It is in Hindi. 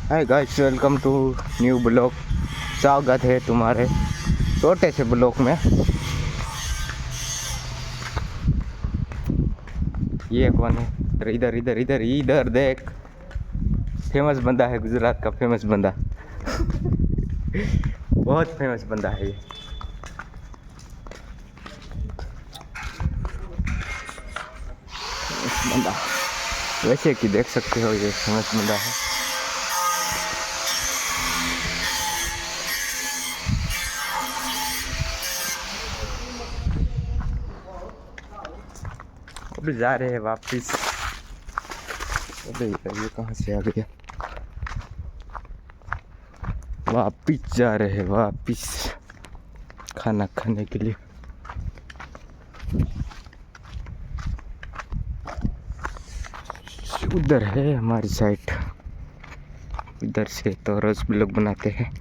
Hi guys, welcome to new blog. स्वागत है तुम्हारे छोटे से ब्लॉग में। ये कौन है? इधर इधर इधर इधर देख, फेमस बंदा है, गुजरात का फेमस बंदा। बहुत फेमस बंदा है ये। बंदा वैसे कि देख सकते हो, ये फेमस बंदा है। अभी जा रहे हैं वापिस। अबे ये कहाँ से आ गया? वापिस जा रहे हैं, वापिस खाना खाने के लिए। उधर है हमारी साइड, इधर से तो रोज ब्लॉग बनाते हैं।